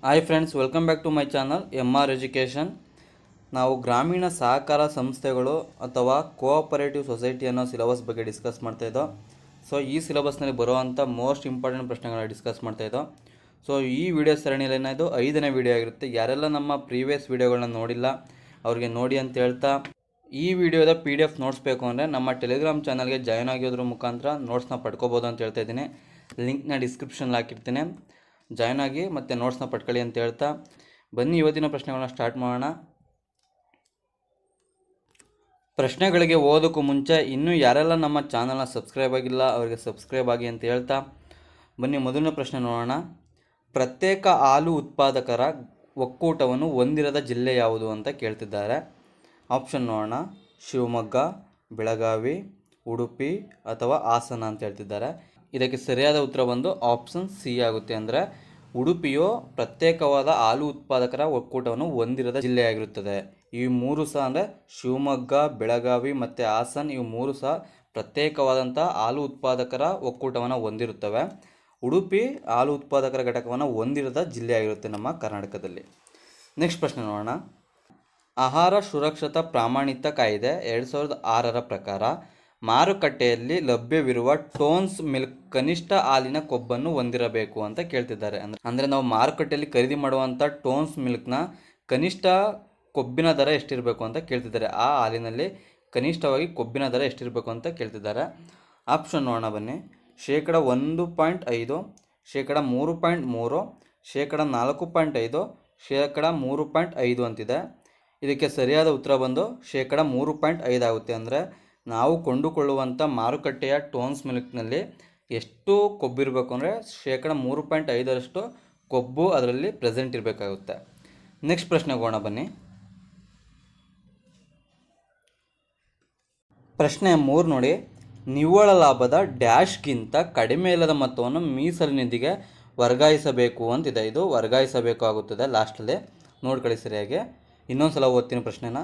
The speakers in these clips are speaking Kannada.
Hi friends, welcome back to my channel MR education. ನಾವು ಗ್ರಾಮೀಣ ಸಹಕಾರ ಸಂಸ್ಥೆಗಳು ಅಥವಾ ಕೋಆಪರೇಟಿವ್ ಸೊಸೈಟಿ ಅನ್ನೋ ಸಿಲೆಬಸ್ ಬಗ್ಗೆ ಡಿಸ್ಕಸ್ ಮಾಡ್ತಾಯಿದ್ದೋ. ಸೊ ಈ ಸಿಲೆಬಸ್ನಲ್ಲಿ ಬರುವಂಥ ಮೋಸ್ಟ್ ಇಂಪಾರ್ಟೆಂಟ್ ಪ್ರಶ್ನೆಗಳನ್ನ ಡಿಸ್ಕಸ್ ಮಾಡ್ತಾಯಿದ್ದೋ. ಸೊ ಈ ವಿಡಿಯೋ ಸರಣಿಯಲ್ಲಿ ಏನಾಯಿತು 5ನೇ ವಿಡಿಯೋ ಆಗಿರುತ್ತೆ. ಯಾರೆಲ್ಲ ನಮ್ಮ ಪ್ರೀವಿಯಸ್ ವಿಡಿಯೋಗಳನ್ನ ನೋಡಿಲ್ಲ ಅವ್ರಿಗೆ ನೋಡಿ ಅಂತ ಹೇಳ್ತಾ, ಈ ವಿಡಿಯೋದ PDF ನೋಟ್ಸ್ ಬೇಕು ಅಂದರೆ ನಮ್ಮ ಟೆಲಿಗ್ರಾಮ್ ಚಾನಲ್ಗೆ ಜಾಯ್ನ್ ಆಗಿರೋದ್ರ ಮುಖಾಂತರ ನೋಟ್ಸ್ನ ಪಡ್ಕೋಬೋದು ಅಂತ ಹೇಳ್ತಾ ಇದ್ದೀನಿ. ಲಿಂಕ್ನ ಡಿಸ್ಕ್ರಿಪ್ಷನ್ಲಿ ಹಾಕಿರ್ತೀನಿ, ಜಾಯ್ನ್ ಆಗಿ ಮತ್ತು ನೋಟ್ಸ್ನ ಪಡ್ಕೊಳ್ಳಿ ಅಂತ ಹೇಳ್ತಾ ಬನ್ನಿ ಇವತ್ತಿನ ಪ್ರಶ್ನೆಗಳನ್ನ ಸ್ಟಾರ್ಟ್ ಮಾಡೋಣ. ಪ್ರಶ್ನೆಗಳಿಗೆ ಓದೋಕ್ಕೂ ಮುಂಚೆ ಇನ್ನೂ ಯಾರೆಲ್ಲ ನಮ್ಮ ಚಾನಲ್ನ ಸಬ್ಸ್ಕ್ರೈಬ್ ಆಗಿಲ್ಲ ಅವರಿಗೆ ಸಬ್ಸ್ಕ್ರೈಬ್ ಆಗಿ ಅಂತ ಹೇಳ್ತಾ ಬನ್ನಿ ಮೊದಲನೇ ಪ್ರಶ್ನೆ ನೋಡೋಣ. ಪ್ರತ್ಯೇಕ ಹಾಲು ಉತ್ಪಾದಕರ ಒಕ್ಕೂಟವನ್ನು ಹೊಂದಿರದ ಜಿಲ್ಲೆ ಯಾವುದು ಅಂತ ಕೇಳ್ತಿದ್ದಾರೆ. ಆಪ್ಷನ್ ನೋಡೋಣ. ಶಿವಮೊಗ್ಗ, ಬೆಳಗಾವಿ, ಉಡುಪಿ ಅಥವಾ ಹಾಸನ ಅಂತ ಹೇಳ್ತಿದ್ದಾರೆ. ಇದಕ್ಕೆ ಸರಿಯಾದ ಉತ್ತರ ಬಂದು ಆಪ್ಷನ್ ಸಿ ಆಗುತ್ತೆ. ಅಂದರೆ ಉಡುಪಿಯು ಪ್ರತ್ಯೇಕವಾದ ಹಾಲು ಉತ್ಪಾದಕರ ಒಕ್ಕೂಟವನ್ನು ಹೊಂದಿರದ ಜಿಲ್ಲೆಯಾಗಿರುತ್ತದೆ. ಈ ಮೂರು ಸಹ ಅಂದರೆ ಶಿವಮೊಗ್ಗ, ಬೆಳಗಾವಿ ಮತ್ತು ಹಾಸನ, ಇವು ಮೂರು ಸಹ ಪ್ರತ್ಯೇಕವಾದಂಥ ಹಾಲು ಉತ್ಪಾದಕರ ಒಕ್ಕೂಟವನ್ನು ಹೊಂದಿರುತ್ತವೆ. ಉಡುಪಿ ಹಾಲು ಉತ್ಪಾದಕರ ಘಟಕವನ್ನು ಹೊಂದಿರದ ಜಿಲ್ಲೆಯಾಗಿರುತ್ತೆ ನಮ್ಮ ಕರ್ನಾಟಕದಲ್ಲಿ. ನೆಕ್ಸ್ಟ್ ಪ್ರಶ್ನೆ ನೋಡೋಣ. ಆಹಾರ ಸುರಕ್ಷತಾ ಪ್ರಮಾಣಿತ ಕಾಯ್ದೆ 2006ರ ಪ್ರಕಾರ ಮಾರುಕಟ್ಟೆಯಲ್ಲಿ ಲಭ್ಯವಿರುವ ಟೋನ್ಸ್ ಮಿಲ್ಕ್ ಕನಿಷ್ಠ ಹಾಲಿನ ಕೊಬ್ಬನ್ನು ಹೊಂದಿರಬೇಕು ಅಂತ ಕೇಳ್ತಿದ್ದಾರೆ. ಅಂದರೆ ನಾವು ಮಾರುಕಟ್ಟೆಯಲ್ಲಿ ಖರೀದಿ ಮಾಡುವಂಥ ಟೋನ್ಸ್ ಮಿಲ್ಕ್ನ ಕನಿಷ್ಠ ಕೊಬ್ಬಿನ ದರ ಎಷ್ಟಿರಬೇಕು ಅಂತ ಕೇಳ್ತಿದ್ದಾರೆ. ಆ ಹಾಲಿನಲ್ಲಿ ಕನಿಷ್ಠವಾಗಿ ಕೊಬ್ಬಿನ ದರ ಎಷ್ಟಿರಬೇಕು ಅಂತ ಕೇಳ್ತಿದ್ದಾರೆ. ಆಪ್ಷನ್ ನೋಡೋಣ ಬನ್ನಿ. 1.5%, 3.3%, 4.5%, 3.5% ಅಂತಿದೆ. ಇದಕ್ಕೆ ಸರಿಯಾದ ಉತ್ತರ ಬಂದು 3.5% ಆಗುತ್ತೆ. ಅಂದರೆ ನಾವು ಕೊಂಡುಕೊಳ್ಳುವಂಥ ಮಾರುಕಟ್ಟೆಯ ಟೋನ್ಸ್ ಮಿಲ್ಕ್ನಲ್ಲಿ ಎಷ್ಟು ಕೊಬ್ಬಿರಬೇಕು ಅಂದರೆ 3.5%ರಷ್ಟು ಕೊಬ್ಬು ಅದರಲ್ಲಿ ಪ್ರೆಸೆಂಟ್ ಇರಬೇಕಾಗುತ್ತೆ. ನೆಕ್ಸ್ಟ್ ಪ್ರಶ್ನೆಗೆ ಹೋಗೋಣ ಬನ್ನಿ. ಪ್ರಶ್ನೆ 3 ನೋಡಿ. ನಿವ್ವಳ ಲಾಭದ ಡ್ಯಾಶ್ಗಿಂತ ಕಡಿಮೆ ಇಲ್ಲದ ಮೊತ್ತವನ್ನು ಮೀಸಲು ನಿಧಿಗೆ ವರ್ಗಾಯಿಸಬೇಕು ಅಂತಿದೆ. ಇದು ವರ್ಗಾಯಿಸಬೇಕು ಆಗುತ್ತದೆ ಲಾಸ್ಟಲ್ಲಿ ನೋಡ್ಕೊಳ್ಳಿ ಸರಿಯಾಗಿ. ಇನ್ನೊಂದು ಸಲ ಓದ್ತೀನಿ ಪ್ರಶ್ನೆನ.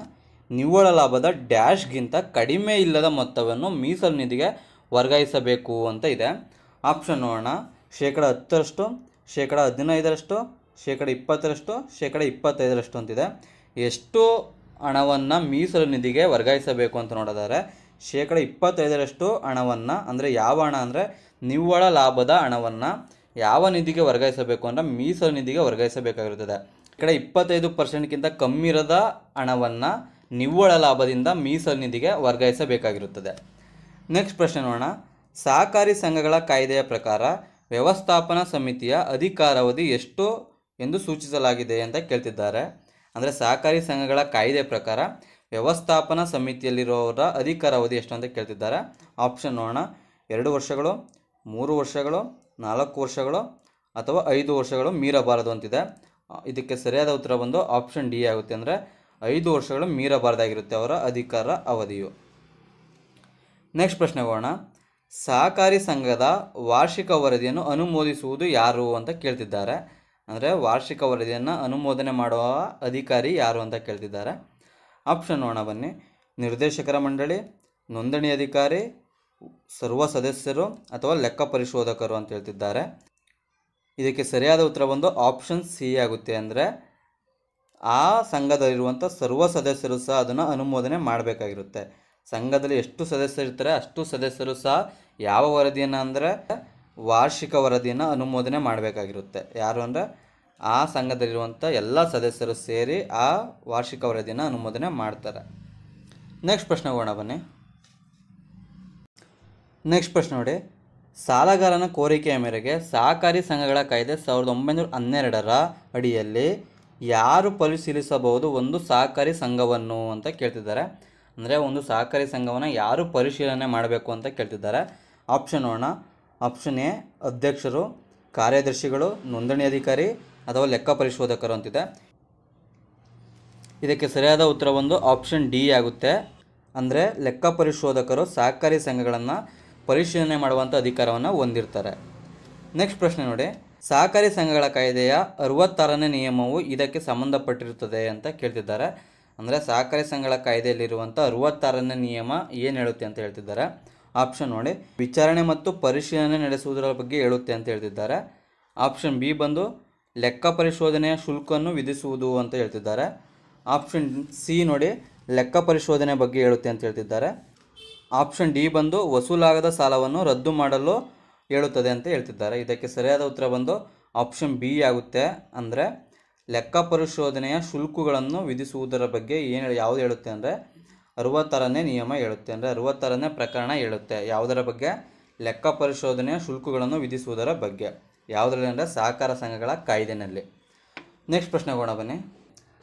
ನಿವ್ವಳ ಲಾಭದ ಡ್ಯಾಶ್ಗಿಂತ ಕಡಿಮೆ ಇಲ್ಲದ ಮೊತ್ತವನ್ನು ಮೀಸಲು ನಿಧಿಗೆ ವರ್ಗಾಯಿಸಬೇಕು ಅಂತ ಇದೆ. ಆಪ್ಷನ್ ನೋಡೋಣ. 10%, 15%, 20%, 25% ಅಂತಿದೆ. ಎಷ್ಟು ಹಣವನ್ನು ಮೀಸಲು ನಿಧಿಗೆ ವರ್ಗಾಯಿಸಬೇಕು ಅಂತ ನೋಡಿದರೆ 25%ರಷ್ಟು ಹಣವನ್ನು, ಅಂದರೆ ಯಾವ ಹಣ ಅಂದರೆ ನಿವ್ವಳ ಲಾಭದ ಹಣವನ್ನು ಯಾವ ನಿಧಿಗೆ ವರ್ಗಾಯಿಸಬೇಕು ಅಂದರೆ ಮೀಸಲು ನಿಧಿಗೆ ವರ್ಗಾಯಿಸಬೇಕಾಗಿರುತ್ತದೆ. 25%ಗಿಂತ ಕಮ್ಮಿ ಇರದ ಹಣವನ್ನು ನಿವ್ವಳ ಲಾಭದಿಂದ ಮೀಸಲು ನಿಧಿಗೆ ವರ್ಗಾಯಿಸಬೇಕಾಗಿರುತ್ತದೆ. ನೆಕ್ಸ್ಟ್ ಪ್ರಶ್ನೆ ನೋಡೋಣ. ಸಹಕಾರಿ ಸಂಘಗಳ ಕಾಯ್ದೆಯ ಪ್ರಕಾರ ವ್ಯವಸ್ಥಾಪನಾ ಸಮಿತಿಯ ಅಧಿಕಾರಾವಧಿ ಎಷ್ಟು ಎಂದು ಸೂಚಿಸಲಾಗಿದೆ ಅಂತ ಕೇಳ್ತಿದ್ದಾರೆ. ಅಂದರೆ ಸಹಕಾರಿ ಸಂಘಗಳ ಕಾಯ್ದೆಯ ಪ್ರಕಾರ ವ್ಯವಸ್ಥಾಪನಾ ಸಮಿತಿಯಲ್ಲಿರೋರ ಅಧಿಕಾರಾವಧಿ ಎಷ್ಟು ಅಂತ ಕೇಳ್ತಿದ್ದಾರೆ. ಆಪ್ಷನ್ ನೋಡೋಣ. 2 ವರ್ಷಗಳು, 3 ವರ್ಷಗಳು, 4 ವರ್ಷಗಳು ಅಥವಾ 5 ವರ್ಷಗಳು ಮೀರಬಾರದು ಅಂತಿದೆ. ಇದಕ್ಕೆ ಸರಿಯಾದ ಉತ್ತರ ಬಂದು ಆಪ್ಷನ್ ಡಿ ಆಗುತ್ತೆ. ಅಂದರೆ 5 ವರ್ಷಗಳು ಮೀರಬಾರ್ದಾಗಿರುತ್ತೆ ಅವರ ಅಧಿಕಾರ ಅವಧಿಯು. ನೆಕ್ಸ್ಟ್ ಪ್ರಶ್ನೆ ಹೋಗೋಣ. ಸಹಕಾರಿ ಸಂಘದ ವಾರ್ಷಿಕ ವರದಿಯನ್ನು ಅನುಮೋದಿಸುವುದು ಯಾರು ಅಂತ ಕೇಳ್ತಿದ್ದಾರೆ. ಅಂದರೆ ವಾರ್ಷಿಕ ವರದಿಯನ್ನು ಅನುಮೋದನೆ ಮಾಡುವ ಅಧಿಕಾರಿ ಯಾರು ಅಂತ ಕೇಳ್ತಿದ್ದಾರೆ. ಆಪ್ಷನ್ ನೋಡೋಣ ಬನ್ನಿ. ನಿರ್ದೇಶಕರ ಮಂಡಳಿ, ನೋಂದಣಿ ಅಧಿಕಾರಿ, ಸರ್ವ ಸದಸ್ಯರು ಅಥವಾ ಲೆಕ್ಕ ಪರಿಶೋಧಕರು ಅಂತ ಹೇಳ್ತಿದ್ದಾರೆ. ಇದಕ್ಕೆ ಸರಿಯಾದ ಉತ್ತರ ಬಂದು ಆಪ್ಷನ್ ಸಿ ಆಗುತ್ತೆ. ಅಂದರೆ ಆ ಸಂಘದಲ್ಲಿರುವಂಥ ಸರ್ವ ಸದಸ್ಯರು ಸಹ ಅದನ್ನು ಅನುಮೋದನೆ ಮಾಡಬೇಕಾಗಿರುತ್ತೆ. ಸಂಘದಲ್ಲಿ ಎಷ್ಟು ಸದಸ್ಯರಿರ್ತಾರೆ ಅಷ್ಟು ಸದಸ್ಯರು ಸಹ ಯಾವ ವರದಿಯನ್ನು ಅಂದರೆ ವಾರ್ಷಿಕ ವರದಿಯನ್ನು ಅನುಮೋದನೆ ಮಾಡಬೇಕಾಗಿರುತ್ತೆ. ಯಾರು ಅಂದರೆ ಆ ಸಂಘದಲ್ಲಿರುವಂಥ ಎಲ್ಲ ಸದಸ್ಯರು ಸೇರಿ ಆ ವಾರ್ಷಿಕ ವರದಿಯನ್ನು ಅನುಮೋದನೆ ಮಾಡ್ತಾರೆ. ನೆಕ್ಸ್ಟ್ ಪ್ರಶ್ನೆ ಹೋಗೋಣ ಬನ್ನಿ. ನೆಕ್ಸ್ಟ್ ಪ್ರಶ್ನೆ ನೋಡಿ. ಸಾಲಗಾರನ ಕೋರಿಕೆಯ ಮೇರೆಗೆ ಸಹಕಾರಿ ಸಂಘಗಳ ಕಾಯ್ದೆ 1912ರ ಅಡಿಯಲ್ಲಿ ಯಾರು ಪರಿಶೀಲಿಸಬಹುದು ಒಂದು ಸಹಕಾರಿ ಸಂಘವನ್ನು ಅಂತ ಕೇಳ್ತಿದ್ದಾರೆ. ಅಂದರೆ ಒಂದು ಸಹಕಾರಿ ಸಂಘವನ್ನು ಯಾರು ಪರಿಶೀಲನೆ ಮಾಡಬೇಕು ಅಂತ ಕೇಳ್ತಿದ್ದಾರೆ. ಆಪ್ಷನ್ ನೋಡೋಣ. ಆಪ್ಷನ್ ಎ ಅಧ್ಯಕ್ಷರು, ಕಾರ್ಯದರ್ಶಿಗಳು, ನೋಂದಣಿ ಅಧಿಕಾರಿ ಅಥವಾ ಲೆಕ್ಕ ಪರಿಶೋಧಕರು ಅಂತಿದೆ. ಇದಕ್ಕೆ ಸರಿಯಾದ ಉತ್ತರ ಬಂದು ಆಪ್ಷನ್ ಡಿ ಆಗುತ್ತೆ. ಅಂದರೆ ಲೆಕ್ಕ ಪರಿಶೋಧಕರು ಸಹಕಾರಿ ಸಂಘಗಳನ್ನು ಪರಿಶೀಲನೆ ಮಾಡುವಂಥ ಅಧಿಕಾರವನ್ನು ಹೊಂದಿರ್ತಾರೆ. ನೆಕ್ಸ್ಟ್ ಪ್ರಶ್ನೆ ನೋಡಿ. ಸಹಕಾರಿ ಸಂಘಗಳ ಕಾಯ್ದೆಯ 66ನೇ ನಿಯಮವು ಇದಕ್ಕೆ ಸಂಬಂಧಪಟ್ಟಿರುತ್ತದೆ ಅಂತ ಕೇಳ್ತಿದ್ದಾರೆ. ಅಂದರೆ ಸಹಕಾರಿ ಸಂಘಗಳ ಕಾಯ್ದೆಯಲ್ಲಿರುವಂಥ 66ನೇ ನಿಯಮ ಏನು ಹೇಳುತ್ತೆ ಅಂತ ಹೇಳ್ತಿದ್ದಾರೆ. ಆಪ್ಷನ್ ನೋಡಿ. ವಿಚಾರಣೆ ಮತ್ತು ಪರಿಶೀಲನೆ ನಡೆಸುವುದರ ಬಗ್ಗೆ ಹೇಳುತ್ತೆ ಅಂತ ಹೇಳ್ತಿದ್ದಾರೆ. ಆಪ್ಷನ್ ಬಿ ಬಂದು ಲೆಕ್ಕ ಪರಿಶೋಧನೆಯ ಶುಲ್ಕವನ್ನು ವಿಧಿಸುವುದು ಅಂತ ಹೇಳ್ತಿದ್ದಾರೆ. ಆಪ್ಷನ್ ಸಿ ನೋಡಿ ಲೆಕ್ಕ ಪರಿಶೋಧನೆ ಬಗ್ಗೆ ಹೇಳುತ್ತೆ ಅಂತ ಹೇಳ್ತಿದ್ದಾರೆ. ಆಪ್ಷನ್ ಡಿ ಬಂದು ವಸೂಲಾಗದ ಸಾಲವನ್ನು ರದ್ದು ಮಾಡಲು ಹೇಳುತ್ತದೆ ಅಂತ ಹೇಳ್ತಿದ್ದಾರೆ. ಇದಕ್ಕೆ ಸರಿಯಾದ ಉತ್ತರ ಬಂದು ಆಪ್ಷನ್ ಬಿ ಆಗುತ್ತೆ. ಅಂದರೆ ಲೆಕ್ಕ ಪರಿಶೋಧನೆಯ ಶುಲ್ಕಗಳನ್ನು ವಿಧಿಸುವುದರ ಬಗ್ಗೆ ಯಾವುದು ಹೇಳುತ್ತೆ ಅಂದರೆ 66ನೇ ನಿಯಮ ಹೇಳುತ್ತೆ. ಅಂದರೆ 66ನೇ ಪ್ರಕರಣ ಹೇಳುತ್ತೆ. ಯಾವುದರ ಬಗ್ಗೆ? ಲೆಕ್ಕ ಪರಿಶೋಧನೆಯ ಶುಲ್ಕಗಳನ್ನು ವಿಧಿಸುವುದರ ಬಗ್ಗೆ. ಯಾವುದರಲ್ಲಿ ಅಂದರೆ ಸಹಕಾರ ಸಂಘಗಳ ಕಾಯ್ದೆನಲ್ಲಿ. ನೆಕ್ಸ್ಟ್ ಪ್ರಶ್ನೆ ಹೋಗೋಣ ಬನ್ನಿ.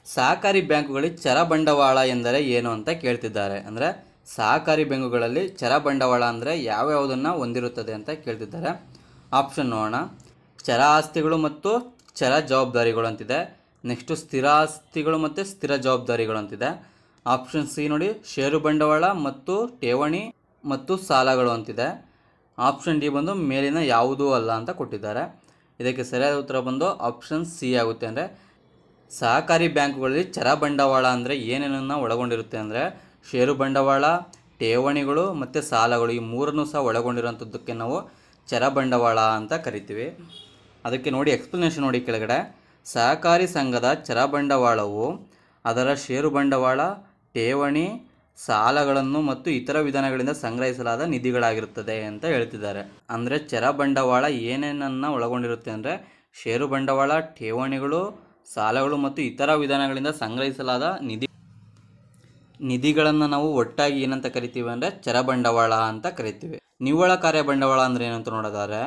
ಸಹಕಾರಿ ಬ್ಯಾಂಕುಗಳಲ್ಲಿ ಚರ ಬಂಡವಾಳ ಎಂದರೆ ಏನು ಅಂತ ಕೇಳ್ತಿದ್ದಾರೆ. ಅಂದರೆ ಸಹಕಾರಿ ಬ್ಯಾಂಕುಗಳಲ್ಲಿ ಚರ ಬಂಡವಾಳ ಅಂದರೆ ಯಾವ್ಯಾವುದನ್ನು ಹೊಂದಿರುತ್ತದೆ ಅಂತ ಕೇಳ್ತಿದ್ದಾರೆ. ಆಪ್ಷನ್ ನೋಡೋಣ. ಚರ ಆಸ್ತಿಗಳು ಮತ್ತು ಚರ ಜವಾಬ್ದಾರಿಗಳು ಅಂತಿದೆ. ನೆಕ್ಸ್ಟು ಸ್ಥಿರ ಆಸ್ತಿಗಳು ಮತ್ತು ಸ್ಥಿರ ಜವಾಬ್ದಾರಿಗಳು ಅಂತಿದೆ. ಆಪ್ಷನ್ ಸಿ ನೋಡಿ ಷೇರು ಬಂಡವಾಳ ಮತ್ತು ಠೇವಣಿ ಮತ್ತು ಸಾಲಗಳು ಅಂತಿದೆ. ಆಪ್ಷನ್ ಡಿ ಬಂದು ಮೇಲಿನ ಯಾವುದೂ ಅಲ್ಲ ಅಂತ ಕೊಟ್ಟಿದ್ದಾರೆ. ಇದಕ್ಕೆ ಸರಿಯಾದ ಉತ್ತರ ಬಂದು ಆಪ್ಷನ್ ಸಿ ಆಗುತ್ತೆ. ಅಂದರೆ ಸಹಕಾರಿ ಬ್ಯಾಂಕುಗಳಲ್ಲಿ ಚರ ಬಂಡವಾಳ ಅಂದರೆ ಏನೇನನ್ನು ಒಳಗೊಂಡಿರುತ್ತೆ ಅಂದರೆ ಷೇರು ಬಂಡವಾಳ, ಠೇವಣಿಗಳು ಮತ್ತು ಸಾಲಗಳು, ಈ ಮೂರನ್ನು ಸಹ ಒಳಗೊಂಡಿರೋಂಥದ್ದಕ್ಕೆ ನಾವು ಚರ ಬಂಡವಾಳ ಅಂತ ಕರಿತೀವಿ. ಅದಕ್ಕೆ ನೋಡಿ ಎಕ್ಸ್ಪ್ಲನೇಷನ್ ನೋಡಿ ಕೆಳಗಡೆ. ಸಹಕಾರಿ ಸಂಘದ ಚರ ಬಂಡವಾಳವು ಅದರ ಷೇರು ಬಂಡವಾಳ, ಠೇವಣಿ, ಸಾಲಗಳನ್ನು ಮತ್ತು ಇತರ ವಿಧಾನಗಳಿಂದ ಸಂಗ್ರಹಿಸಲಾದ ನಿಧಿಗಳಾಗಿರುತ್ತದೆ ಅಂತ ಹೇಳ್ತಿದ್ದಾರೆ. ಅಂದರೆ ಚರ ಬಂಡವಾಳ ಏನೇನನ್ನು ಒಳಗೊಂಡಿರುತ್ತೆ ಅಂದರೆ ಷೇರು ಬಂಡವಾಳ, ಠೇವಣಿಗಳು, ಸಾಲಗಳು ಮತ್ತು ಇತರ ವಿಧಾನಗಳಿಂದ ಸಂಗ್ರಹಿಸಲಾದ ನಿಧಿಗಳನ್ನು ನಾವು ಒಟ್ಟಾಗಿ ಏನಂತ ಕರಿತೀವಿ ಅಂದರೆ ಚರ ಬಂಡವಾಳ ಅಂತ ಕರಿತೀವಿ. ನಿವ್ವಳ ಕಾರ್ಯ ಬಂಡವಾಳ ಅಂದರೆ ಏನಂತ ನೋಡೋದಾದ್ರೆ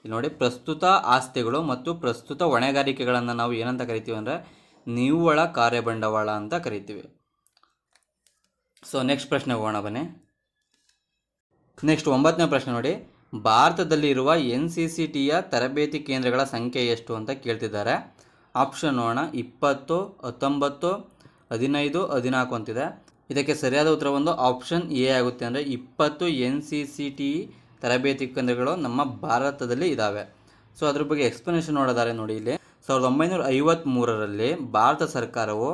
ಇಲ್ಲಿ ನೋಡಿ ಪ್ರಸ್ತುತ ಆಸ್ತಿಗಳು ಮತ್ತು ಪ್ರಸ್ತುತ ಹೊಣೆಗಾರಿಕೆಗಳನ್ನು ನಾವು ಏನಂತ ಕರಿತೀವಿ ಅಂದರೆ ನಿವ್ವಳ ಕಾರ್ಯ ಬಂಡವಾಳ ಅಂತ ಕರಿತೀವಿ. ಸೊ ನೆಕ್ಸ್ಟ್ ಪ್ರಶ್ನೆ ಹೋಗೋಣ ಬನ್ನಿ. ನೆಕ್ಸ್ಟ್ 9ನೇ ಪ್ರಶ್ನೆ ನೋಡಿ. ಭಾರತದಲ್ಲಿ ಇರುವ NCCTಯ ತರಬೇತಿ ಕೇಂದ್ರಗಳ ಸಂಖ್ಯೆ ಎಷ್ಟು ಅಂತ ಕೇಳ್ತಿದ್ದಾರೆ. ಆಪ್ಷನ್ ನೋಡೋಣ. 20, 19, 15, 14 ಅಂತಿದೆ. ಇದಕ್ಕೆ ಸರಿಯಾದ ಉತ್ತರ ಒಂದು ಆಪ್ಷನ್ ಎ ಆಗುತ್ತೆ. ಅಂದರೆ 20 NCCT ತರಬೇತಿ ಕೇಂದ್ರಗಳು ನಮ್ಮ ಭಾರತದಲ್ಲಿ ಇದ್ದಾವೆ. ಸೊ ಅದ್ರ ಬಗ್ಗೆ ಎಕ್ಸ್ಪ್ಲನೇಷನ್ ನೋಡೋದಾರೆ ನೋಡಿ ಇಲ್ಲಿ. 1953ರಲ್ಲಿ ಭಾರತ ಸರ್ಕಾರವು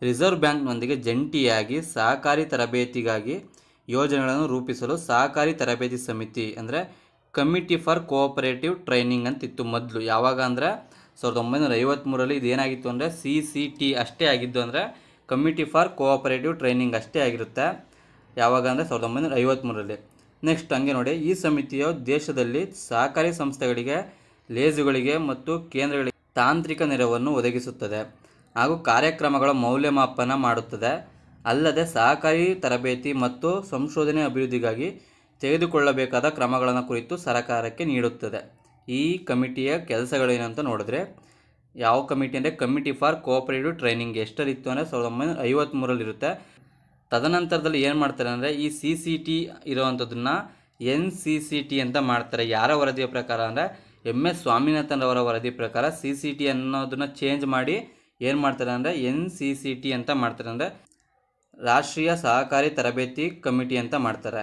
ರಿಸರ್ವ್ ಬ್ಯಾಂಕ್ನೊಂದಿಗೆ ಜಂಟಿಯಾಗಿ ಸಹಕಾರಿ ತರಬೇತಿಗಾಗಿ ಯೋಜನೆಗಳನ್ನು ರೂಪಿಸಲು ಸಹಕಾರಿ ತರಬೇತಿ ಸಮಿತಿ ಅಂದರೆ ಕಮಿಟಿ ಫಾರ್ ಕೋಆಪರೇಟಿವ್ ಟ್ರೈನಿಂಗ್ ಅಂತಿತ್ತು ಮೊದಲು. ಯಾವಾಗ ಅಂದರೆ 1953ರಲ್ಲಿ ಇದೇನಾಗಿತ್ತು ಅಂದರೆ CCT ಅಷ್ಟೇ ಆಗಿದ್ದು. ಅಂದರೆ ಕಮಿಟಿ ಫಾರ್ ಕೋಆಪರೇಟಿವ್ ಟ್ರೈನಿಂಗ್ ಅಷ್ಟೇ ಆಗಿರುತ್ತೆ. ಯಾವಾಗ ಅಂದರೆ 1953ರಲ್ಲಿ. ನೆಕ್ಸ್ಟ್ ಹಂಗೆ ನೋಡಿ ಈ ಸಮಿತಿಯು ದೇಶದಲ್ಲಿ ಸಹಕಾರಿ ಸಂಸ್ಥೆಗಳಿಗೆ, ಲೇಜುಗಳಿಗೆ ಮತ್ತು ಕೇಂದ್ರಗಳಿಗೆ ತಾಂತ್ರಿಕ ನೆರವನ್ನು ಒದಗಿಸುತ್ತದೆ ಹಾಗೂ ಕಾರ್ಯಕ್ರಮಗಳ ಮೌಲ್ಯಮಾಪನ ಮಾಡುತ್ತದೆ. ಅಲ್ಲದೆ ಸಹಕಾರಿ ತರಬೇತಿ ಮತ್ತು ಸಂಶೋಧನೆ ಅಭಿವೃದ್ಧಿಗಾಗಿ ತೆಗೆದುಕೊಳ್ಳಬೇಕಾದ ಕ್ರಮಗಳನ್ನು ಕುರಿತು ಸರ್ಕಾರಕ್ಕೆ ನೀಡುತ್ತದೆ. ಈ ಕಮಿಟಿಯ ಕೆಲಸಗಳೇನಂತ ನೋಡಿದ್ರೆ ಯಾವ ಕಮಿಟಿ ಅಂದರೆ ಕಮಿಟಿ ಫಾರ್ ಕೋಆಪರೇಟಿವ್ ಟ್ರೈನಿಂಗ್ ಎಷ್ಟಲ್ಲಿತ್ತು ಅಂದರೆ 1953ರಲ್ಲಿರುತ್ತೆ. ತದನಂತರದಲ್ಲಿ ಏನು ಮಾಡ್ತಾರೆ ಅಂದರೆ ಈ CCT ಇರೋವಂಥದ್ದನ್ನು NCCT ಅಂತ ಮಾಡ್ತಾರೆ. ಯಾರ ವರದಿಯ ಪ್ರಕಾರ ಅಂದರೆ MS ಸ್ವಾಮಿನಾಥನ್ ಅವರ ವರದಿ ಪ್ರಕಾರ CCT ಅನ್ನೋದನ್ನು ಚೇಂಜ್ ಮಾಡಿ ಏನು ಮಾಡ್ತಾರೆ ಅಂದರೆ NCCT ಅಂತ ಮಾಡ್ತಾರೆ. ಅಂದರೆ ರಾಷ್ಟ್ರೀಯ ಸಹಕಾರಿ ತರಬೇತಿ ಕಮಿಟಿ ಅಂತ ಮಾಡ್ತಾರೆ.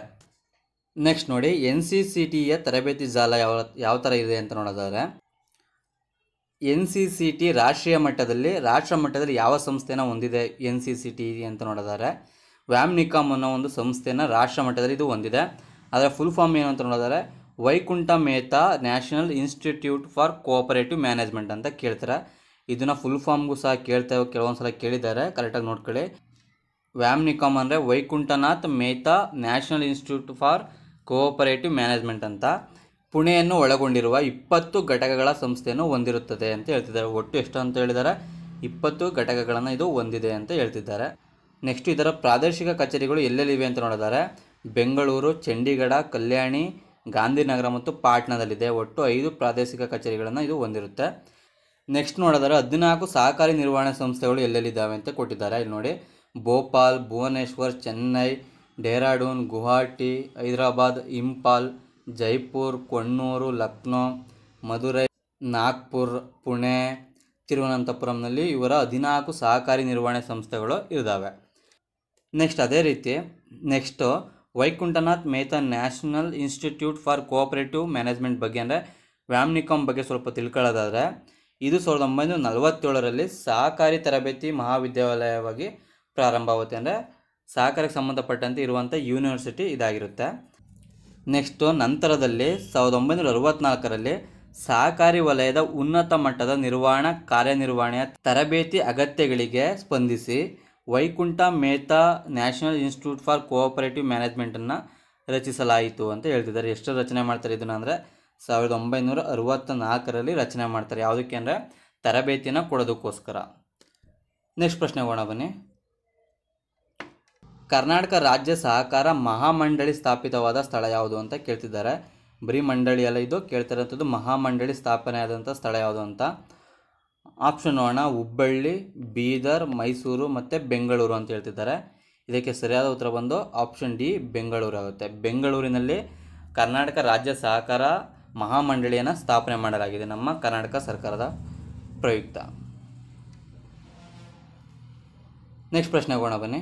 ನೆಕ್ಸ್ಟ್ ನೋಡಿ NCCTಯ ತರಬೇತಿ ಜಾಲ ಯಾವ ಥರ ಇದೆ ಅಂತ ನೋಡೋದಾದರೆ NCCT ರಾಷ್ಟ್ರೀಯ ಮಟ್ಟದಲ್ಲಿ ರಾಷ್ಟ್ರ ಮಟ್ಟದಲ್ಲಿ ಯಾವ ಸಂಸ್ಥೆನ ಹೊಂದಿದೆ NCCT ಅಂತ ನೋಡೋದಾದರೆ ವ್ಯಾಮ್ನಿಕಾಮ್ ಅನ್ನೋ ಒಂದು ಸಂಸ್ಥೆನ ರಾಷ್ಟ್ರ ಮಟ್ಟದಲ್ಲಿ ಇದು ಹೊಂದಿದೆ. ಅದರ ಫುಲ್ ಫಾರ್ಮ್ ಏನು ಅಂತ ನೋಡೋದಾದರೆ Vaikuntha Mehta national institute for cooperative management ಅಂತ ಕೇಳ್ತಾರೆ. ಇದನ್ನು ಫುಲ್ ಫಾರ್ಮ್ಗೂ ಸಹ ಕೆಲವೊಂದು ಸಲ ಕೇಳಿದ್ದಾರೆ, ಕರೆಕ್ಟಾಗಿ ನೋಡ್ಕೊಳ್ಳಿ. ವ್ಯಾಮ್ನಿಕಾಮ್ ಅಂದರೆ Vaikunthnath Mehta national institute for cooperative management ಅಂತ ಪುಣೆಯನ್ನು ಒಳಗೊಂಡಿರುವ 20 ಘಟಕಗಳ ಸಂಸ್ಥೆಯನ್ನು ಹೊಂದಿರುತ್ತದೆ ಅಂತ ಹೇಳ್ತಿದ್ದಾರೆ. ಒಟ್ಟು ಎಷ್ಟು ಅಂತ ಹೇಳಿದ್ದಾರೆ 20 ಘಟಕಗಳನ್ನು ಇದು ಹೊಂದಿದೆ ಅಂತ ಹೇಳ್ತಿದ್ದಾರೆ. ನೆಕ್ಸ್ಟ್ ಇದರ ಪ್ರಾದೇಶಿಕ ಕಚೇರಿಗಳು ಎಲ್ಲೆಲ್ಲಿವೆ ಅಂತ ನೋಡಿದರೆ ಬೆಂಗಳೂರು, ಚಂಡೀಗಢ, ಕಲ್ಯಾಣಿ, ಗಾಂಧಿನಗರ ಮತ್ತು ಪಾಟ್ನಾದಲ್ಲಿದೆ. ಒಟ್ಟು 5 ಪ್ರಾದೇಶಿಕ ಕಚೇರಿಗಳನ್ನು ಇದು ಹೊಂದಿರುತ್ತೆ. ನೆಕ್ಸ್ಟ್ ನೋಡಿದರೆ 14 ಸಹಕಾರಿ ನಿರ್ವಹಣಾ ಸಂಸ್ಥೆಗಳು ಎಲ್ಲೆಲ್ಲಿದ್ದಾವೆ ಅಂತ ಕೊಟ್ಟಿದ್ದಾರೆ. ಇಲ್ಲಿ ನೋಡಿ ಭೋಪಾಲ್, ಭುವನೇಶ್ವರ್, ಚೆನ್ನೈ, ಡೆಹ್ರಾಡೂನ್, ಗುವಾಹಟಿ, ಹೈದರಾಬಾದ್, ಇಂಪಾಲ್, ಜೈಪುರ್, ಕೊಣ್ಣೂರು, ಲಕ್ನೋ, ಮಧುರೈ, ನಾಗ್ಪುರ್, ಪುಣೆ, ತಿರುವನಂತಪುರಂನಲ್ಲಿ ಇವರ 14 ಸಹಕಾರಿ ನಿರ್ವಹಣೆ ಸಂಸ್ಥೆಗಳು ಇದ್ದಾವೆ. ನೆಕ್ಸ್ಟ್ ಅದೇ ರೀತಿ next Vaikunthnath Mehta national institute for cooperative management ಬಗ್ಗೆ ಅಂದರೆ ವ್ಯಾಮ್ನಿಕಾಮ್ ಬಗ್ಗೆ ಸ್ವಲ್ಪ ತಿಳ್ಕೊಳ್ಳೋದಾದರೆ ಇದು 1947ರಲ್ಲಿ ಸಹಕಾರಿ ತರಬೇತಿ ಮಹಾವಿದ್ಯಾಲಯವಾಗಿ ಪ್ರಾರಂಭವಾಗುತ್ತೆ. ಅಂದರೆ ಸಹಕಾರಕ್ಕೆ ಸಂಬಂಧಪಟ್ಟಂತೆ ಇರುವಂಥ ಯೂನಿವರ್ಸಿಟಿ ಇದಾಗಿರುತ್ತೆ. ನೆಕ್ಸ್ಟು ನಂತರದಲ್ಲಿ 1964ರಲ್ಲಿ ಸಹಕಾರಿ ವಲಯದ ಉನ್ನತ ಮಟ್ಟದ ನಿರ್ವಹಣಾ ಕಾರ್ಯನಿರ್ವಹಣೆಯ ತರಬೇತಿ ಅಗತ್ಯಗಳಿಗೆ ಸ್ಪಂದಿಸಿ Vaikuntha Mehta national institute for cooperative ಮ್ಯಾನೇಜ್ಮೆಂಟನ್ನು ರಚಿಸಲಾಯಿತು ಅಂತ ಹೇಳ್ತಿದ್ದಾರೆ. ಎಷ್ಟು ರಚನೆ ಮಾಡ್ತಾರೆ ಇದನ್ನು ಅಂದರೆ 1964ರಲ್ಲಿ ರಚನೆ ಮಾಡ್ತಾರೆ. ಯಾವುದಕ್ಕೆ ಅಂದರೆ ತರಬೇತಿನ ಕೊಡೋದಕ್ಕೋಸ್ಕರ. ನೆಕ್ಸ್ಟ್ ಪ್ರಶ್ನೆ ಹೋಗೋಣ ಬನ್ನಿ. ಕರ್ನಾಟಕ ರಾಜ್ಯ ಸಹಕಾರ ಮಹಾಮಂಡಳಿ ಸ್ಥಾಪಿತವಾದ ಸ್ಥಳ ಯಾವುದು ಅಂತ ಕೇಳ್ತಿದ್ದಾರೆ. ಬರೀ ಮಂಡಳಿ ಅಲ್ಲ ಇದು, ಕೇಳ್ತಿರೋಂಥದ್ದು ಮಹಾಮಂಡಳಿ ಸ್ಥಾಪನೆ ಆದಂಥ ಸ್ಥಳ ಯಾವುದು ಅಂತ. ಆಪ್ಷನ್ ನೋಡೋಣ. ಹುಬ್ಬಳ್ಳಿ, ಬೀದರ್, ಮೈಸೂರು ಮತ್ತು ಬೆಂಗಳೂರು ಅಂತ ಹೇಳ್ತಿದ್ದಾರೆ. ಇದಕ್ಕೆ ಸರಿಯಾದ ಉತ್ತರ ಬಂದು ಆಪ್ಷನ್ ಡಿ, ಬೆಂಗಳೂರು ಆಗುತ್ತೆ. ಬೆಂಗಳೂರಿನಲ್ಲಿ ಕರ್ನಾಟಕ ರಾಜ್ಯ ಸಹಕಾರ ಮಹಾಮಂಡಳಿಯನ್ನು ಸ್ಥಾಪನೆ ಮಾಡಲಾಗಿದೆ ನಮ್ಮ ಕರ್ನಾಟಕ ಸರ್ಕಾರದ ಪ್ರಯುಕ್ತ. ನೆಕ್ಸ್ಟ್ ಪ್ರಶ್ನೆ ಹೋಗೋಣ ಬನ್ನಿ.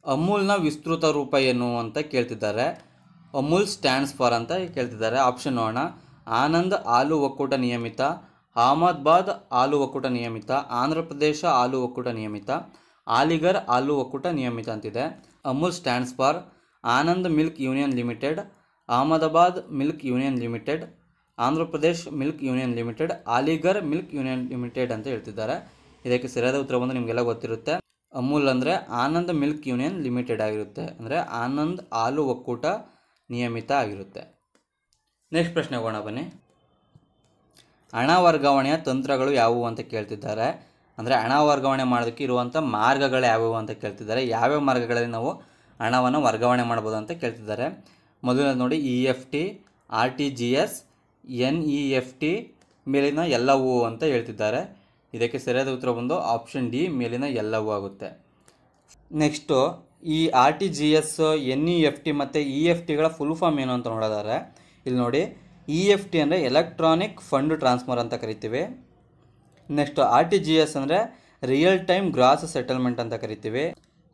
ಅಮೂಲ್ನ ವಿಸ್ತೃತ ರೂಪ ಏನು ಅಂತ ಕೇಳ್ತಿದ್ದಾರೆ. ಅಮೂಲ್ ಸ್ಟ್ಯಾಂಡ್ಸ್ ಫಾರ್ ಅಂತ ಕೇಳ್ತಿದ್ದಾರೆ. ಆಪ್ಷನ್ ನೋಡೋಣ. ಆನಂದ್ ಹಾಲು ಒಕ್ಕೂಟ ನಿಯಮಿತ, ಅಹಮದಾಬಾದ್ ಹಾಲು ಒಕ್ಕೂಟ ನಿಯಮಿತ, ಆಂಧ್ರ ಪ್ರದೇಶ ಹಾಲು ಒಕ್ಕೂಟ ನಿಯಮಿತ, ಅಲಿಗಢ್ ಹಾಲು ಒಕ್ಕೂಟ ನಿಯಮಿತ ಅಂತಿದೆ. Amul stands for Anand milk union limited, Ahmedabad milk union limited, Andhra Pradesh milk union limited, Aligarh milk union limited ಅಂತ ಹೇಳ್ತಿದ್ದಾರೆ. ಇದಕ್ಕೆ ಸರಿಯಾದ ಉತ್ತರ ಬಂದು ನಿಮಗೆಲ್ಲ ಗೊತ್ತಿರುತ್ತೆ. ಅಮೂಲ್ ಅಂದರೆ ಆನಂದ್ ಮಿಲ್ಕ್ ಯೂನಿಯನ್ ಲಿಮಿಟೆಡ್ ಆಗಿರುತ್ತೆ, ಅಂದರೆ ಆನಂದ್ ಹಾಲು ಒಕ್ಕೂಟ ನಿಯಮಿತ ಆಗಿರುತ್ತೆ. ನೆಕ್ಸ್ಟ್ ಪ್ರಶ್ನೆ ಹೋಗೋಣ ಬನ್ನಿ. ಹಣ ವರ್ಗಾವಣೆಯ ತಂತ್ರಗಳು ಯಾವುವು ಅಂತ ಕೇಳ್ತಿದ್ದಾರೆ. ಅಂದರೆ ಹಣ ವರ್ಗಾವಣೆ ಮಾಡೋದಕ್ಕೆ ಇರುವಂಥ ಮಾರ್ಗಗಳು ಯಾವುವು ಅಂತ ಕೇಳ್ತಿದ್ದಾರೆ. ಯಾವ್ಯಾವ ಮಾರ್ಗಗಳಲ್ಲಿ ನಾವು ಹಣವನ್ನು ವರ್ಗಾವಣೆ ಮಾಡ್ಬೋದು ಅಂತ ಕೇಳ್ತಿದ್ದಾರೆ. ಮೊದಲನೇದು ನೋಡಿ, EFT, RTGS, NEFT ಮೇಲಿನ ಎಲ್ಲವೂ ಅಂತ ಹೇಳ್ತಿದ್ದಾರೆ. ಇದಕ್ಕೆ ಸರಿಯಾದ ಉತ್ತರ ಬಂದು ಆಪ್ಷನ್ ಡಿ, ಮೇಲಿನ ಎಲ್ಲವೂ ಆಗುತ್ತೆ. ನೆಕ್ಸ್ಟು ಈ RTGS, NEFT ಮತ್ತು EFTಗಳ ಫುಲ್ ಫಾರ್ಮ್ ಏನು ಅಂತ ನೋಡೋದಾದ್ರೆ ಇಲ್ಲಿ ನೋಡಿ. EFT ಅಂದರೆ ಎಲೆಕ್ಟ್ರಾನಿಕ್ ಫಂಡ್ ಟ್ರಾನ್ಸ್ಫರ್ ಅಂತ ಕರಿತೀವಿ. ನೆಕ್ಸ್ಟು RTGS ಅಂದರೆ ರಿಯಲ್ ಟೈಮ್ ಗ್ರಾಸ್ ಸೆಟಲ್ಮೆಂಟ್ ಅಂತ ಕರಿತೀವಿ.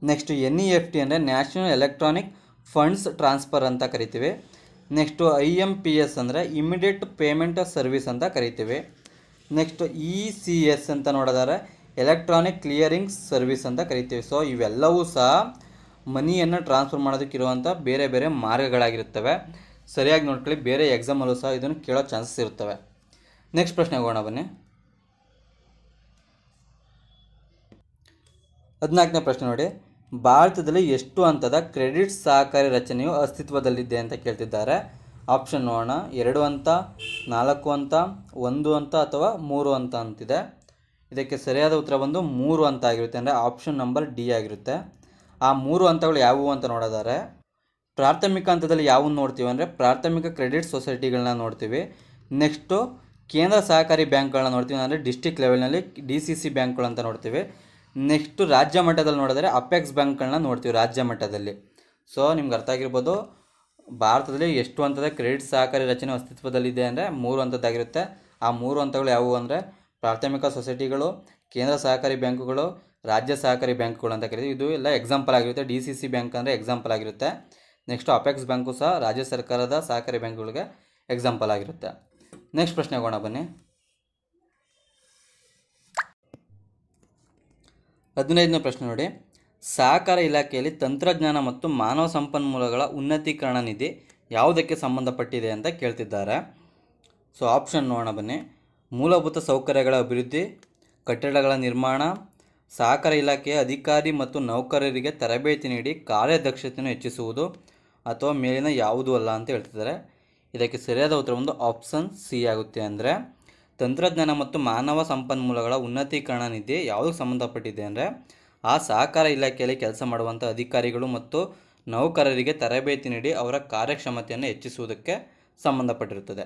ನೆಕ್ಸ್ಟು NEFT ಅಂದರೆ ನ್ಯಾಷನಲ್ ಎಲೆಕ್ಟ್ರಾನಿಕ್ ಫಂಡ್ಸ್ ಟ್ರಾನ್ಸ್ಫರ್ ಅಂತ ಕರಿತೀವಿ. ನೆಕ್ಸ್ಟು IMPS ಅಂದರೆ ಇಮಿಡಿಯೇಟ್ ಪೇಮೆಂಟ್ ಸರ್ವಿಸ್ ಅಂತ ಕರಿತೀವಿ. ನೆಕ್ಸ್ಟು ECS ಅಂತ ನೋಡೋದಾದ್ರೆ ಎಲೆಕ್ಟ್ರಾನಿಕ್ ಕ್ಲಿಯರಿಂಗ್ ಸರ್ವಿಸ್ ಅಂತ ಕರಿತೀವಿ. ಸೊ ಇವೆಲ್ಲವೂ ಸಹ ಮನಿಯನ್ನು ಟ್ರಾನ್ಸ್ಫರ್ ಮಾಡೋದಕ್ಕಿರುವಂಥ ಬೇರೆ ಬೇರೆ ಮಾರ್ಗಗಳಾಗಿರುತ್ತವೆ. ಸರಿಯಾಗಿ ನೋಡ್ಕೊಳ್ಳಿ, ಬೇರೆ ಎಕ್ಸಾಮಲ್ಲೂ ಸಹ ಇದನ್ನು ಕೇಳೋ ಚಾನ್ಸಸ್ ಇರುತ್ತವೆ. ನೆಕ್ಸ್ಟ್ ಪ್ರಶ್ನೆ ಹೋಗೋಣ ಬನ್ನಿ. 14ನೇ ಪ್ರಶ್ನೆ ನೋಡಿ. ಭಾರತದಲ್ಲಿ ಎಷ್ಟು ಹಂತದ ಕ್ರೆಡಿಟ್ ಸಹಕಾರಿ ರಚನೆಯು ಅಸ್ತಿತ್ವದಲ್ಲಿದೆ ಅಂತ ಕೇಳ್ತಿದ್ದಾರೆ. ಆಪ್ಷನ್ ನೋಡೋಣ. 2 ಹಂತ, 4 ಹಂತ, 1 ಹಂತ ಅಥವಾ 3 ಹಂತ ಅಂತಿದೆ. ಇದಕ್ಕೆ ಸರಿಯಾದ ಉತ್ತರ ಬಂದು 3 ಹಂತ ಆಗಿರುತ್ತೆ, ಅಂದರೆ ಆಪ್ಷನ್ ನಂಬರ್ ಡಿ ಆಗಿರುತ್ತೆ. ಆ 3 ಹಂತಗಳು ಯಾವುವು ಅಂತ ನೋಡೋದಾದ್ರೆ, ಪ್ರಾಥಮಿಕ ಹಂತದಲ್ಲಿ ಯಾವನ್ನು ನೋಡ್ತೀವಿ ಅಂದರೆ ಪ್ರಾಥಮಿಕ ಕ್ರೆಡಿಟ್ ಸೊಸೈಟಿಗಳನ್ನ ನೋಡ್ತೀವಿ. ನೆಕ್ಸ್ಟು ಕೇಂದ್ರ ಸಹಕಾರಿ ಬ್ಯಾಂಕ್ಗಳನ್ನ ನೋಡ್ತೀವಿ, ಅಂದರೆ ಡಿಸ್ಟಿಕ್ ಲೆವೆಲ್ನಲ್ಲಿ DCC ಬ್ಯಾಂಕ್ಗಳು ಅಂತ ನೋಡ್ತೀವಿ. ನೆಕ್ಸ್ಟು ರಾಜ್ಯ ಮಟ್ಟದಲ್ಲಿ ನೋಡಿದ್ರೆ ಅಪೆಕ್ಸ್ ಬ್ಯಾಂಕ್ಗಳನ್ನ ನೋಡ್ತೀವಿ ರಾಜ್ಯ ಮಟ್ಟದಲ್ಲಿ. ಸೊ ನಿಮ್ಗೆ ಅರ್ಥ ಆಗಿರ್ಬೋದು, ಭಾರತದಲ್ಲಿ ಎಷ್ಟು ಹಂತದ ಕ್ರೆಡಿಟ್ ಸಹಕಾರಿ ರಚನೆ ಅಸ್ತಿತ್ವದಲ್ಲಿದೆ ಅಂದರೆ 3 ಹಂತದ್ದಾಗಿರುತ್ತೆ. ಆ 3 ಹಂತಗಳು ಯಾವುವು ಅಂದರೆ ಪ್ರಾಥಮಿಕ ಸೊಸೈಟಿಗಳು, ಕೇಂದ್ರ ಸಹಕಾರಿ ಬ್ಯಾಂಕುಗಳು, ರಾಜ್ಯ ಸಹಕಾರಿ ಬ್ಯಾಂಕುಗಳು ಅಂತ ಕರೀತೀವಿ. ಇದು ಎಲ್ಲ ಎಕ್ಸಾಂಪಲ್ ಆಗಿರುತ್ತೆ. DCC ಬ್ಯಾಂಕ್ ಅಂದರೆ ಎಕ್ಸಾಂಪಲ್ ಆಗಿರುತ್ತೆ. ನೆಕ್ಸ್ಟ್ ಅಪೆಕ್ಸ್ ಬ್ಯಾಂಕು ಸಹ ರಾಜ್ಯ ಸರ್ಕಾರದ ಸಹಕಾರಿ ಬ್ಯಾಂಕುಗಳಿಗೆ ಎಕ್ಸಾಂಪಲ್ ಆಗಿರುತ್ತೆ. ನೆಕ್ಸ್ಟ್ ಪ್ರಶ್ನೆ ಹೋಗೋಣ ಬನ್ನಿ. 15ನೇ ಪ್ರಶ್ನೆ ನೋಡಿ. ಸಹಕಾರ ಇಲಾಖೆಯಲ್ಲಿ ತಂತ್ರಜ್ಞಾನ ಮತ್ತು ಮಾನವ ಸಂಪನ್ಮೂಲಗಳ ಉನ್ನತೀಕರಣ ನಿಧಿ ಯಾವುದಕ್ಕೆ ಸಂಬಂಧಪಟ್ಟಿದೆ ಅಂತ ಕೇಳ್ತಿದ್ದಾರೆ. ಸೊ ಆಪ್ಷನ್ ನೋಡೋಣ ಬನ್ನಿ. ಮೂಲಭೂತ ಸೌಕರ್ಯಗಳ ಅಭಿವೃದ್ಧಿ, ಕಟ್ಟಡಗಳ ನಿರ್ಮಾಣ, ಸಹಕಾರ ಇಲಾಖೆಯ ಅಧಿಕಾರಿ ಮತ್ತು ನೌಕರರಿಗೆ ತರಬೇತಿ ನೀಡಿ ಕಾರ್ಯದಕ್ಷತೆಯನ್ನು ಹೆಚ್ಚಿಸುವುದು, ಅಥವಾ ಮೇಲಿನ ಯಾವುದೂ ಅಲ್ಲ ಅಂತ ಹೇಳ್ತಿದ್ದಾರೆ. ಇದಕ್ಕೆ ಸರಿಯಾದ ಉತ್ತರ ಒಂದು ಆಪ್ಷನ್ ಸಿ ಆಗುತ್ತೆ. ಅಂದರೆ ತಂತ್ರಜ್ಞಾನ ಮತ್ತು ಮಾನವ ಸಂಪನ್ಮೂಲಗಳ ಉನ್ನತೀಕರಣ ನಿಧಿ ಯಾವುದಕ್ಕೆ ಸಂಬಂಧಪಟ್ಟಿದೆ ಅಂದರೆ ಆ ಸಹಕಾರ ಇಲಾಖೆಯಲ್ಲಿ ಕೆಲಸ ಮಾಡುವಂಥ ಅಧಿಕಾರಿಗಳು ಮತ್ತು ನೌಕರರಿಗೆ ತರಬೇತಿ ನೀಡಿ ಅವರ ಕಾರ್ಯಕ್ಷಮತೆಯನ್ನು ಹೆಚ್ಚಿಸುವುದಕ್ಕೆ ಸಂಬಂಧಪಟ್ಟಿರುತ್ತದೆ.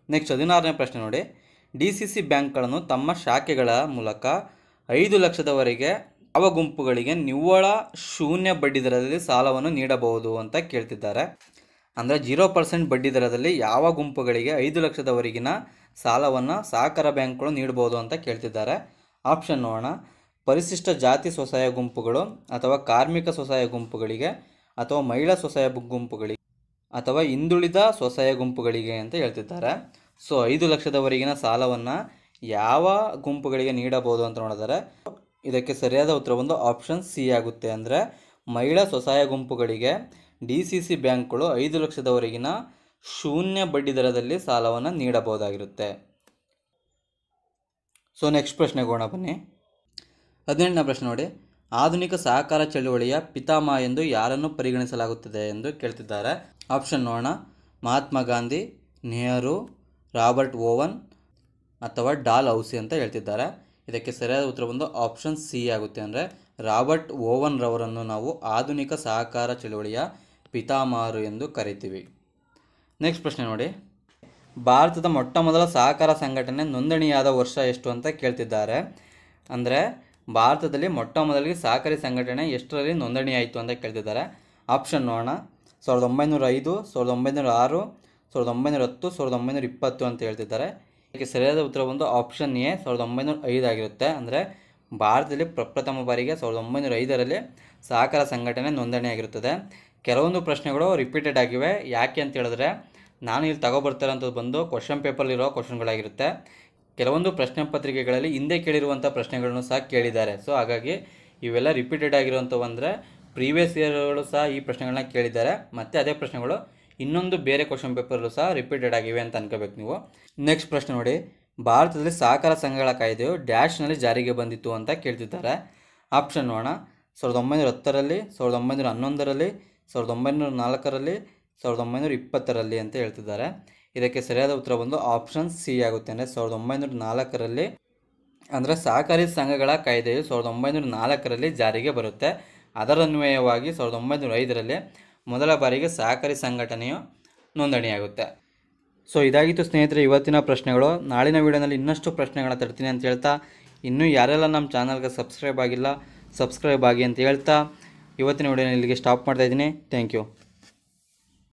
ನೆಕ್ಸ್ಟ್ 16ನೇ ಪ್ರಶ್ನೆ ನೋಡಿ. DCC ಬ್ಯಾಂಕ್ಗಳನ್ನು ತಮ್ಮ ಶಾಖೆಗಳ ಮೂಲಕ 5 ಲಕ್ಷದವರೆಗೆ ಯಾವ ಗುಂಪುಗಳಿಗೆ ನಿವ್ವಳ ಶೂನ್ಯ ಬಡ್ಡಿ ದರದಲ್ಲಿ ಸಾಲವನ್ನು ನೀಡಬಹುದು ಅಂತ ಕೇಳ್ತಿದ್ದಾರೆ. ಅಂದರೆ 0% ಬಡ್ಡಿ ದರದಲ್ಲಿ ಯಾವ ಗುಂಪುಗಳಿಗೆ 5 ಲಕ್ಷದವರೆಗಿನ ಸಾಲವನ್ನು ಸಹಕಾರ ಬ್ಯಾಂಕ್ಗಳು ನೀಡಬಹುದು ಅಂತ ಕೇಳ್ತಿದ್ದಾರೆ. ಆಪ್ಷನ್ ನೋಡೋಣ. ಪರಿಶಿಷ್ಟ ಜಾತಿ ಸ್ವಸಹಾಯ ಗುಂಪುಗಳು, ಅಥವಾ ಕಾರ್ಮಿಕ ಸ್ವಸಹಾಯ ಗುಂಪುಗಳಿಗೆ, ಅಥವಾ ಮಹಿಳಾ ಸ್ವಸಹಾಯ ಗುಂಪುಗಳಿಗೆ, ಅಥವಾ ಹಿಂದುಳಿದ ಸ್ವಸಹಾಯ ಗುಂಪುಗಳಿಗೆ ಅಂತ ಹೇಳ್ತಿದ್ದಾರೆ. ಸೊ 5 ಲಕ್ಷದವರೆಗಿನ ಸಾಲವನ್ನು ಯಾವ ಗುಂಪುಗಳಿಗೆ ನೀಡಬಹುದು ಅಂತ ನೋಡಿದರೆ ಇದಕ್ಕೆ ಸರಿಯಾದ ಉತ್ತರ ಒಂದು ಆಪ್ಷನ್ ಸಿ ಆಗುತ್ತೆ. ಅಂದರೆ ಮಹಿಳಾ ಸ್ವಸಹಾಯ ಗುಂಪುಗಳಿಗೆ DCC ಬ್ಯಾಂಕ್ಗಳು 5 ಲಕ್ಷದವರೆಗಿನ ಶೂನ್ಯ ಬಡ್ಡಿ ದರದಲ್ಲಿ ಸಾಲವನ್ನು ನೀಡಬಹುದಾಗಿರುತ್ತೆ. ಸೊ ನೆಕ್ಸ್ಟ್ ಪ್ರಶ್ನೆಗೆ ಹೋಗೋಣ ಬನ್ನಿ. 18ನೇ ಪ್ರಶ್ನೆ ನೋಡಿ, ಆಧುನಿಕ ಸಹಕಾರ ಚಳುವಳಿಯ ಪಿತಾಮಹ ಎಂದು ಯಾರನ್ನು ಪರಿಗಣಿಸಲಾಗುತ್ತದೆ ಎಂದು ಕೇಳ್ತಿದ್ದಾರೆ. ಆಪ್ಷನ್ ನೋಡೋಣ. ಮಹಾತ್ಮ ಗಾಂಧಿ, ನೆಹರು, ರಾಬರ್ಟ್ ಓವನ್ ಅಥವಾ ಡಾಲ್ ಹೌಸಿ ಅಂತ ಹೇಳ್ತಿದ್ದಾರೆ. ಇದಕ್ಕೆ ಸರಿಯಾದ ಉತ್ತರ ಬಂದು ಆಪ್ಷನ್ ಸಿ ಆಗುತ್ತೆ. ಅಂದರೆ ರಾಬರ್ಟ್ ಓವನ್ ರವರನ್ನು ನಾವು ಆಧುನಿಕ ಸಹಕಾರ ಚಳುವಳಿಯ ಪಿತಾಮಹರು ಎಂದು ಕರಿತೀವಿ. ನೆಕ್ಸ್ಟ್ ಪ್ರಶ್ನೆ ನೋಡಿ, ಭಾರತದ ಮೊಟ್ಟ ಮೊದಲ ಸಹಕಾರ ಸಂಘಟನೆ ನೋಂದಣಿಯಾದ ವರ್ಷ ಎಷ್ಟು ಅಂತ ಕೇಳ್ತಿದ್ದಾರೆ. ಅಂದರೆ ಭಾರತದಲ್ಲಿ ಮೊಟ್ಟ ಮೊದಲಿಗೆ ಸಹಕಾರಿ ಸಂಘಟನೆ ಎಷ್ಟರಲ್ಲಿ ನೋಂದಣಿ ಆಯಿತು ಅಂತ ಕೇಳ್ತಿದ್ದಾರೆ. ಆಪ್ಷನ್ ನೋಡೋಣ. 1905, 1906, 1910, 1920 ಅಂತ ಹೇಳ್ತಿದ್ದಾರೆ. ಇದಕ್ಕೆ ಸರಿಯಾದ ಉತ್ತರ ಬಂದು ಆಪ್ಷನ್ ಎ 1905 ಆಗಿರುತ್ತೆ. ಅಂದರೆ ಭಾರತದಲ್ಲಿ ಪ್ರಪ್ರಥಮ ಬಾರಿಗೆ 1905ರಲ್ಲಿ ಸಹಕಾರ ಸಂಘಟನೆ ನೋಂದಣಿ ಆಗಿರುತ್ತದೆ. ಕೆಲವೊಂದು ಪ್ರಶ್ನೆಗಳು ರಿಪೀಟೆಡ್ ಆಗಿವೆ. ಯಾಕೆ ಅಂತ ಹೇಳಿದ್ರೆ ನಾನು ಇಲ್ಲಿ ತಗೊಬರ್ತಿರೋಂಥದ್ದು ಬಂದು ಕ್ವಶನ್ ಪೇಪರ್ಲಿರೋ ಕ್ವಶನ್ಗಳಾಗಿರುತ್ತೆ. ಕೆಲವೊಂದು ಪ್ರಶ್ನೆ ಪತ್ರಿಕೆಗಳಲ್ಲಿ ಹಿಂದೆ ಕೇಳಿರುವಂಥ ಪ್ರಶ್ನೆಗಳನ್ನು ಸಹ ಕೇಳಿದ್ದಾರೆ. ಸೊ ಹಾಗಾಗಿ ಇವೆಲ್ಲ ರಿಪೀಟೆಡ್ ಆಗಿರುವಂಥವು. ಅಂದರೆ ಪ್ರೀವಿಯಸ್ ಇಯರ್ಗಳು ಸಹ ಈ ಪ್ರಶ್ನೆಗಳನ್ನ ಕೇಳಿದ್ದಾರೆ. ಮತ್ತು ಅದೇ ಪ್ರಶ್ನೆಗಳು ಇನ್ನೊಂದು ಬೇರೆ ಕ್ವಶನ್ ಪೇಪರ್ಲು ಸಹ ರಿಪೀಟೆಡ್ ಆಗಿವೆ ಅಂತ ಅನ್ಕೋಬೇಕು ನೀವು. ನೆಕ್ಸ್ಟ್ ಪ್ರಶ್ನೆ ನೋಡಿ, ಭಾರತದಲ್ಲಿ ಸಹಕಾರ ಸಂಘಗಳ ಕಾಯ್ದೆಯು ಡ್ಯಾಶ್ನಲ್ಲಿ ಜಾರಿಗೆ ಬಂದಿತ್ತು ಅಂತ ಕೇಳ್ತಿದ್ದಾರೆ. ಆಪ್ಷನ್ ನೋಡೋಣ. 1910ರಲ್ಲಿ, 1911ರಲ್ಲಿ, 1904ರಲ್ಲಿ, 1920ರಲ್ಲಿ ಅಂತ ಹೇಳ್ತಿದ್ದಾರೆ. ಇದಕ್ಕೆ ಸರಿಯಾದ ಉತ್ತರ ಬಂದು ಆಪ್ಷನ್ ಸಿ ಆಗುತ್ತೆ. ಅಂದರೆ 1904ರಲ್ಲಿ. ಅಂದರೆ ಸಹಕಾರಿ ಸಂಘಗಳ ಕಾಯ್ದೆಯು 1904ರಲ್ಲಿ ಜಾರಿಗೆ ಬರುತ್ತೆ. ಅದರನ್ವಯವಾಗಿ 1905ರಲ್ಲಿ ಮೊದಲ ಬಾರಿಗೆ ಸಹಕಾರಿ ಸಂಘಟನೆಯು ನೋಂದಣಿಯಾಗುತ್ತೆ. ಸೊ ಇದಾಗಿತ್ತು ಸ್ನೇಹಿತರೆ ಇವತ್ತಿನ ಪ್ರಶ್ನೆಗಳು. ನಾಳಿನ ವಿಡಿಯೋನಲ್ಲಿ ಇನ್ನಷ್ಟು ಪ್ರಶ್ನೆಗಳನ್ನ ತರ್ತೀನಿ ಅಂತ ಹೇಳ್ತಾ, ಇನ್ನೂ ಯಾರೆಲ್ಲ ನಮ್ಮ ಚಾನಲ್ಗೆ ಸಬ್ಸ್ಕ್ರೈಬ್ ಆಗಿಲ್ಲ ಸಬ್ಸ್ಕ್ರೈಬ್ ಆಗಿ ಅಂತ ಹೇಳ್ತಾ ಇವತ್ತಿನ ವಿಡಿಯೋನ ಇಲ್ಲಿಗೆ ಸ್ಟಾಪ್ ಮಾಡ್ತಾಯಿದ್ದೀನಿ. Thank you.